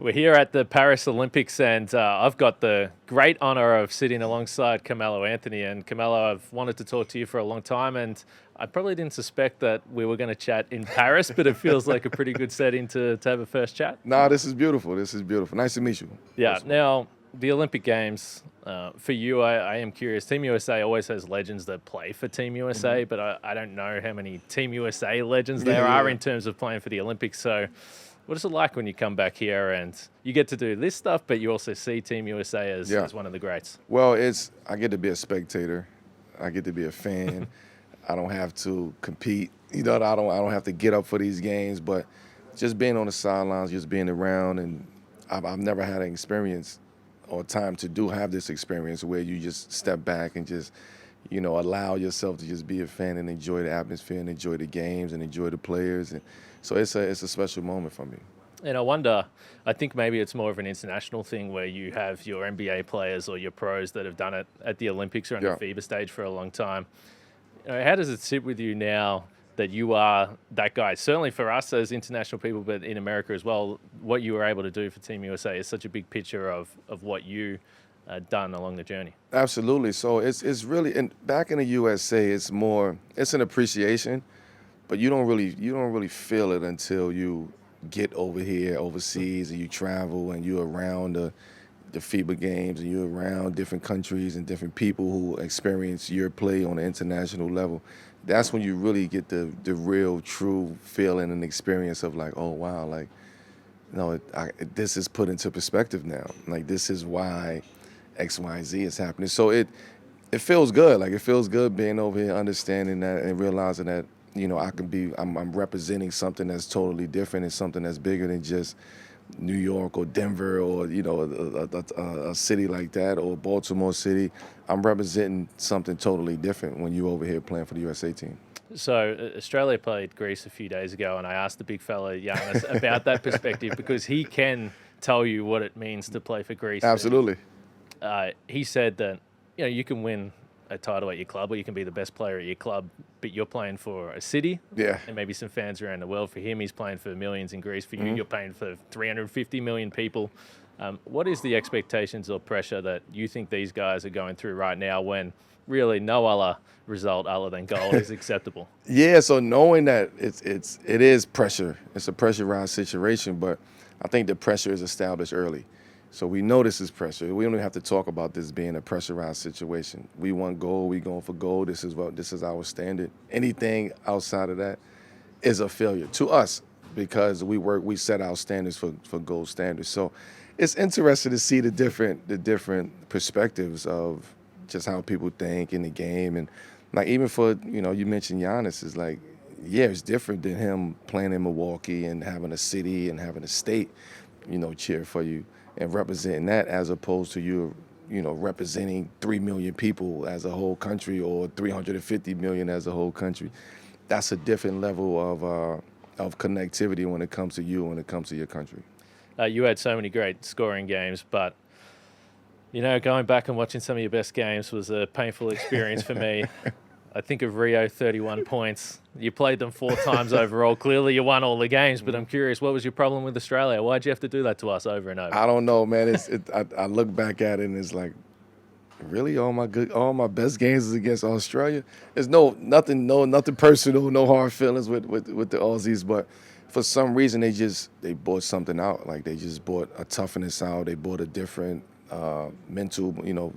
We're here at the Paris Olympics, and I've got the great honor of sitting alongside Carmelo Anthony. And Carmelo, I've wanted to talk to you for a long time, and I probably didn't suspect that we were going to chat in Paris, but it feels like a pretty good setting to have a first chat. Nah, this is beautiful. This is beautiful. Nice to meet you. Yeah. First of all. Now, the Olympic Games, for you, I am curious. Team USA always has legends that play for Team USA, but I don't know how many Team USA legends there Yeah, are yeah. in terms of playing for the Olympics. So, what is it like when you come back here and you get to do this stuff, but you also see Team USA Yeah. as one of the greats? Well, I get to be a spectator. I get to be a fan. I don't have to compete. I don't have to get up for these games, but just being on the sidelines, just being around, and I've never had an experience or time to have this experience where you just step back and just allow yourself to just be a fan and enjoy the atmosphere and enjoy the games and enjoy the players. And so it's a special moment for me. And I wonder, I think maybe it's more of an international thing where you have your NBA players or your pros that have done it at the Olympics or on Yeah. the FIBA stage for a long time. How does it sit with you now that you are that guy? Certainly for us as international people, but in America as well, what you were able to do for Team USA is such a big picture of what you done along the journey. Absolutely. So it's really, and back in the USA, it's an appreciation, but you don't really feel it until you get over here overseas and you travel and you're around the FIBA games and you're around different countries and different people who experience your play on an international level. That's when you really get the real true feeling and experience of like, oh wow, like this is put into perspective now. Like this is why X, Y, and Z is happening. So it feels good. Like it feels good being over here, understanding that and realizing that I'm representing something that's totally different and something that's bigger than just New York or Denver or a city like that or Baltimore City. I'm representing something totally different when you're over here playing for the USA team. So Australia played Greece a few days ago, and I asked the big fella Giannis about that perspective because he can tell you what it means to play for Greece. Absolutely. He said that you can win a title at your club or you can be the best player at your club, but you're playing for a city Yeah. and maybe some fans around the world. For him, he's playing for millions in Greece. For you, Mm-hmm. you're playing for 350 million people. What is the expectations or pressure that you think these guys are going through right now when really no other result other than gold is acceptable? Yeah, so knowing that it is pressure. It's a pressurized situation, but I think the pressure is established early. So we know this is pressure. We don't even have to talk about this being a pressurized situation. We want gold, we going for gold. This is our standard. Anything outside of that is a failure to us because we set our standards for gold standards. So it's interesting to see the different perspectives of just how people think in the game. And like even for, you mentioned Giannis is like, yeah, it's different than him playing in Milwaukee and having a city and having a state, cheer for you and representing that as opposed to you, representing 3 million people as a whole country or 350 million as a whole country. That's a different level of connectivity when it comes to you, when it comes to your country. You had so many great scoring games, but going back and watching some of your best games was a painful experience for me. I think of Rio, 31 points. You played them 4 times overall. Clearly, you won all the games, but I'm curious, what was your problem with Australia? Why'd you have to do that to us over and over? I don't know, man. I look back at it and it's like, really, all my best games is against Australia. There's nothing personal, no hard feelings with the Aussies, but for some reason they brought something out. Like they just brought a toughness out. They brought a different mental,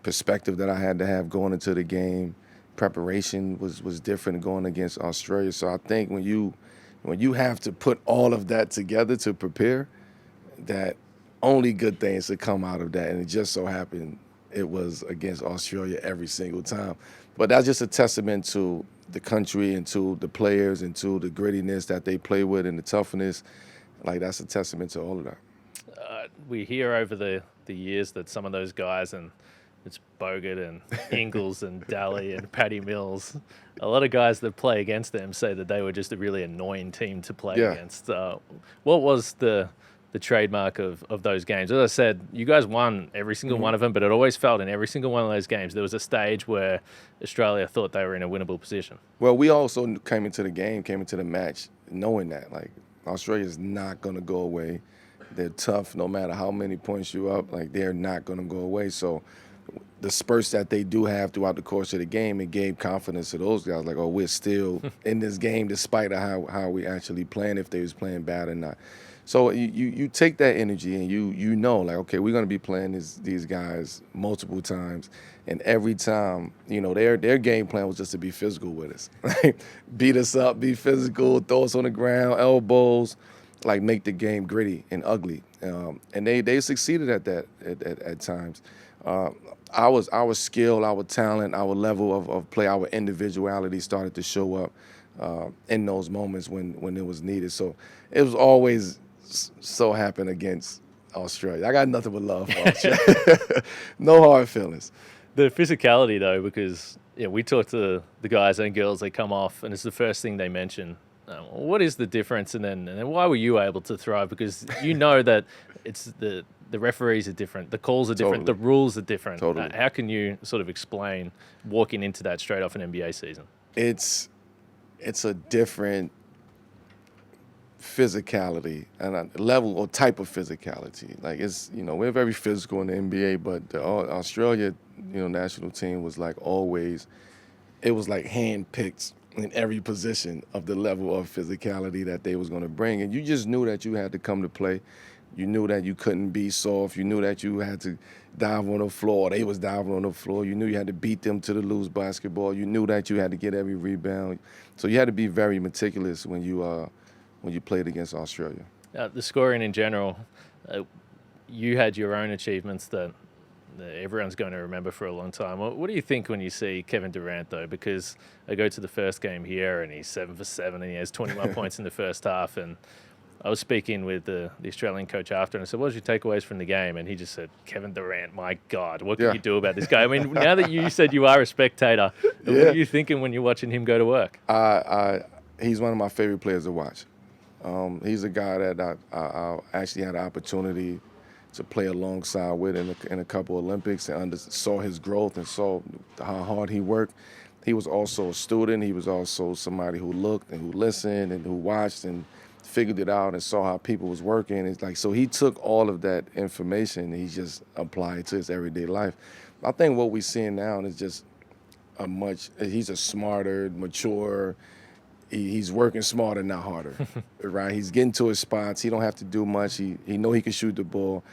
perspective that I had to have going into the game. Preparation was different going against Australia. So I think when you have to put all of that together to prepare, that only good things to come out of that. And it just so happened it was against Australia every single time. But that's just a testament to the country and to the players and to the grittiness that they play with and the toughness. Like that's a testament to all of that. We hear over the years that some of those guys, and it's Bogut and Ingles and Daly and Patty Mills, a lot of guys that play against them say that they were just a really annoying team to play Yeah. against. What was the trademark of those games? As I said, you guys won every single one of them, but it always felt in every single one of those games there was a stage where Australia thought they were in a winnable position. Well, we also came into the match knowing that like Australia's not going to go away. They're tough no matter how many points you're up. Like, they're not going to go away. So the spurts that they do have throughout the course of the game, it gave confidence to those guys. Like, oh, we're still in this game despite of how we actually playing, if they was playing bad or not. So you take that energy and you know, like, okay, we're going to be playing these guys multiple times. And every time, their game plan was just to be physical with us. Like, beat us up, be physical, throw us on the ground, elbows, like, make the game gritty and ugly. And they succeeded at that at times. Our skill, our talent, our level of play, our individuality started to show up in those moments when it was needed. So it was always so happen against Australia. I got nothing but love for Australia. No hard feelings. The physicality, though, because we talk to the guys and girls, they come off, and it's the first thing they mention. What is the difference, and then why were you able to thrive? Because that it's the referees are different, the calls are different, Totally. the rules are different. Totally. How can you sort of explain walking into that straight off an NBA season? It's a different physicality and a level or type of physicality. Like, it's, we're very physical in the NBA, but the Australia, national team was like always, it was like handpicked in every position of the level of physicality that they was going to bring. And you just knew that you had to come to play. You knew that you couldn't be soft. You knew that you had to dive on the floor. They was diving on the floor. You knew you had to beat them to the loose basketball. You knew that you had to get every rebound. So you had to be very meticulous when you played against Australia. The scoring in general, you had your own achievements that everyone's going to remember for a long time. What do you think when you see Kevin Durant, though? Because I go to the first game here and he's 7 for 7 and he has 21 points in the first half. And I was speaking with the Australian coach after, and I said, what was your takeaways from the game? And he just said, Kevin Durant, my God, what can you do about this guy? I mean, now that you said you are a spectator, what are you thinking when you're watching him go to work? He's one of my favorite players to watch. He's a guy that I actually had an opportunity to play alongside with in a couple Olympics, and saw his growth and saw how hard he worked. He was also a student. He was also somebody who looked and who listened and who watched and figured it out and saw how people was working. It's like, so he took all of that information and he just applied it to his everyday life. I think what we're seeing now is just he's a smarter, mature, he's working smarter, not harder, right? He's getting to his spots. He don't have to do much. He know he can shoot the ball.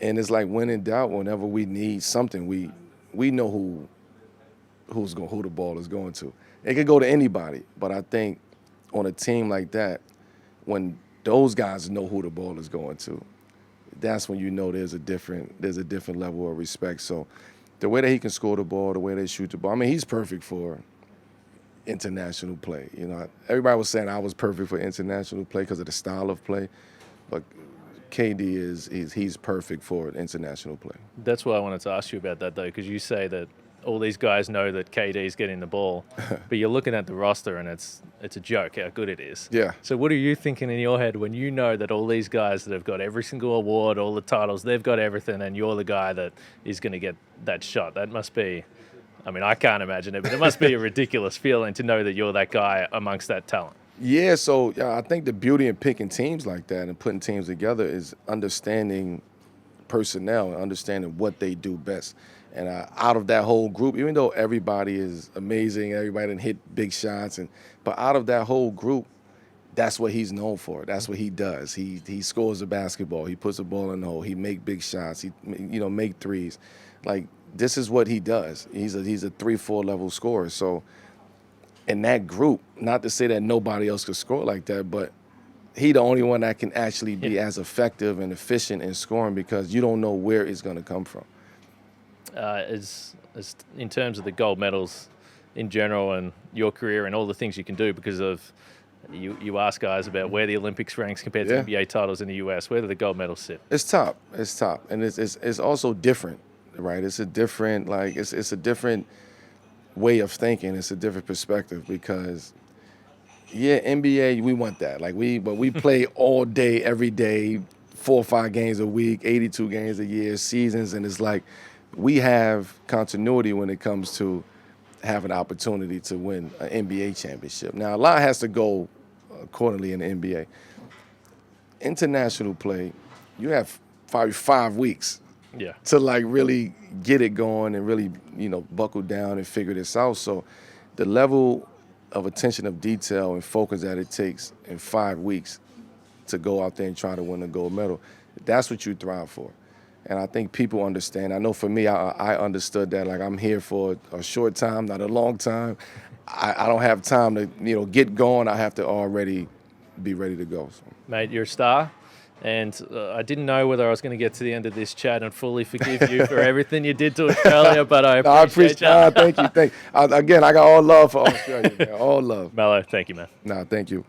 And it's like, when in doubt, whenever we need something, we know who the ball is going to. It could go to anybody, but I think on a team like that, when those guys know who the ball is going to, that's when you know there's a different level of respect. So the way that he can score the ball, the way they shoot the ball, I mean, he's perfect for international play. Everybody was saying I was perfect for international play because of the style of play, but KD he's perfect for international play. That's why I wanted to ask you about that, though, because you say that all these guys know that KD's getting the ball, but you're looking at the roster and it's a joke how good it is. Yeah. So what are you thinking in your head when you know that all these guys that have got every single award, all the titles, they've got everything, and you're the guy that is going to get that shot? That must be, I mean, I can't imagine it, but it must be a ridiculous feeling to know that you're that guy amongst that talent. Yeah, so I think the beauty in picking teams like that and putting teams together is understanding personnel and understanding what they do best. And out of that whole group, even though everybody is amazing, everybody done hit big shots, but out of that whole group, that's what he's known for. That's what he does. He scores the basketball. He puts the ball in the hole. He make big shots. He make threes. Like, this is what he does. He's a 3-4 level scorer. So in that group, not to say that nobody else could score like that, but he the only one that can actually be as effective and efficient in scoring, because you don't know where it's going to come from. As in terms of the gold medals in general and your career and all the things you can do, because of you ask guys about where the Olympics ranks compared to NBA titles in the US, where do the gold medals sit? It's top, and it's also different, right? It's a different it's a different way of thinking. It's a different perspective, because NBA, we want that. But we play all day, every day, 4 or 5 games a week, 82 games a year, seasons, and it's like we have continuity when it comes to having an opportunity to win an NBA championship. Now, a lot has to go accordingly in the NBA. International play, you have probably 5 weeks Yeah. to like really get it going and really, buckle down and figure this out. So the level of attention of detail and focus that it takes in 5 weeks to go out there and try to win a gold medal, that's what you thrive for. And I think people understand. I know for me, I understood that. Like, I'm here for a short time, not a long time. I don't have time to, get going. I have to already be ready to go. So. Mate, you're a star. And I didn't know whether I was going to get to the end of this chat and fully forgive you for everything you did to Australia, but I appreciate you. Thank you. Again, I got all love for Australia, man. All love. Melo, thank you, man. Thank you.